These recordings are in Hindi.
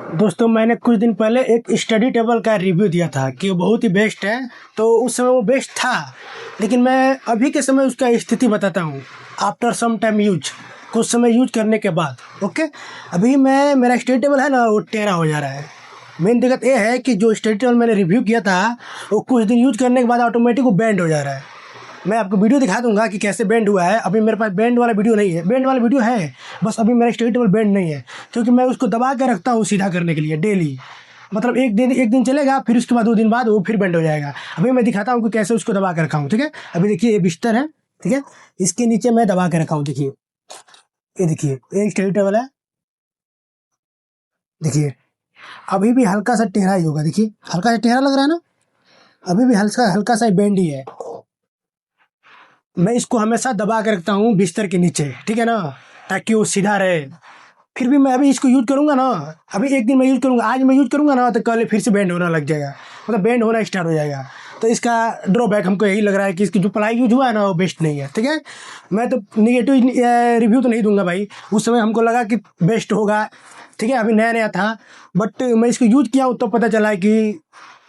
दोस्तों मैंने कुछ दिन पहले एक स्टडी टेबल का रिव्यू दिया था कि वो बहुत ही बेस्ट है। तो उस समय वो बेस्ट था, लेकिन मैं अभी के समय उसका स्थिति बताता हूँ। आफ्टर सम टाइम यूज, कुछ समय यूज करने के बाद ओके, अभी मेरा स्टडी टेबल है ना, वो टेढ़ा हो जा रहा है। मेन दिक्कत ये है कि जो स्टडी टेबल मैंने रिव्यू किया था वो कुछ दिन यूज करने के बाद ऑटोमेटिक वो बैंड हो जा रहा है। मैं आपको वीडियो दिखा दूंगा कि कैसे बेंड हुआ है। अभी मेरे पास बेंड वाला वीडियो नहीं है, बेंड वाला वीडियो है, बस अभी मेरा स्टडी टेबल बेंड नहीं है, क्योंकि मैं उसको दबा के रखता हूँ सीधा करने के लिए डेली। मतलब एक दिन चलेगा, फिर उसके बाद 2 दिन बाद वो फिर बेंड हो जाएगा। अभी मैं दिखाता हूँ कि कैसे उसको दबा के रखा हूँ। ठीक है, अभी देखिए ये बिस्तर है, ठीक है, इसके नीचे मैं दबा के रखा हूँ। देखिए ये, देखिए ये स्टडी टेबल है, देखिए अभी भी हल्का सा टेढ़ा ही होगा। देखिए हल्का सा टेढ़ा लग रहा है ना, अभी भी हल्का हल्का सा बेंड ही है। मैं इसको हमेशा दबा के रखता हूँ बिस्तर के नीचे, ठीक है ना, ताकि वो सीधा रहे। फिर भी मैं अभी इसको यूज करूंगा ना, अभी एक दिन मैं यूज करूंगा, आज मैं यूज करूंगा ना, तो कल फिर से बेंड होना लग जाएगा, मतलब बेंड होना स्टार्ट हो जाएगा। तो इसका ड्रॉबैक हमको यही लग रहा है कि इसकी जो प्लाई यूज हुआ है ना वो बेस्ट नहीं है। ठीक है, मैं तो निगेटिव रिव्यू तो नहीं दूंगा भाई, उस समय हमको लगा कि बेस्ट होगा। ठीक है, अभी नया नया था, बट मैं इसको यूज किया हूँ तो पता चला है कि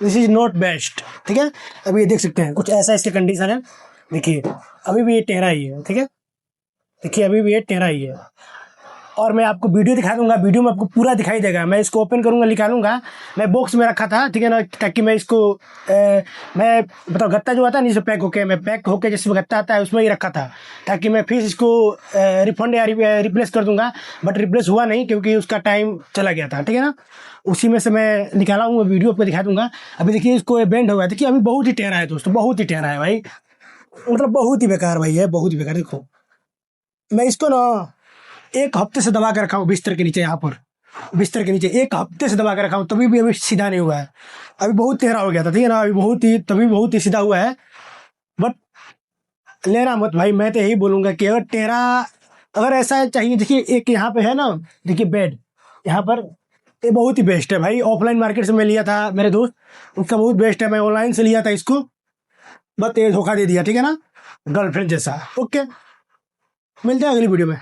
दिस इज नॉट बेस्ट। ठीक है, अभी ये देख सकते हैं कुछ ऐसा इसकी कंडीशन है। देखिए अभी भी ये टेढ़ा ही है, ठीक है, देखिए अभी भी ये टेढ़ा ही है। और मैं आपको वीडियो दिखा दूंगा, वीडियो में आपको पूरा दिखाई देगा। मैं इसको ओपन करूंगा, निकालूंगा। मैं बॉक्स में रखा था, ठीक है ना, ताकि मैं इसको मैं मतलब गत्ता जो आता है नीचे पैक होके, मैं पैक होके जैसे गत्ता आता है उसमें ही रखा था, ताकि मैं फिर इसको रिफंड या रिप्लेस कर दूंगा। बट रिप्लेस हुआ नहीं, क्योंकि उसका टाइम चला गया था। ठीक है ना, उसी में से मैं निकाला हूँ, वीडियो आपको दिखा दूंगा। अभी देखिए इसको बेंड हो गया, देखिए अभी बहुत ही टेढ़ा है दोस्तों, बहुत ही टेढ़ा है भाई, मतलब बहुत ही बेकार भाई है, बहुत ही बेकार। देखो मैं इसको ना एक हफ्ते से दबा के रखा हूँ बिस्तर के नीचे, यहाँ पर बिस्तर के नीचे एक हफ्ते से दबा के रखा हूँ, तभी भी अभी सीधा नहीं हुआ है। अभी बहुत टेढ़ा हो गया था, ठीक है ना, अभी बहुत ही सीधा हुआ है। बट लेना मत भाई, मैं तो यही बोलूंगा कि अगर टेढ़ा, अगर ऐसा चाहिए, देखिए एक यहाँ पे है ना, देखिए बेड यहाँ पर, ये बहुत ही बेस्ट है भाई। ऑफलाइन मार्केट से मैं लिया था, मेरे दोस्त, उसका बहुत बेस्ट है। मैं ऑनलाइन से लिया था इसको, बस ये धोखा दे दिया। ठीक है ना, गर्लफ्रेंड जैसा। ओके, मिलते हैं अगली वीडियो में।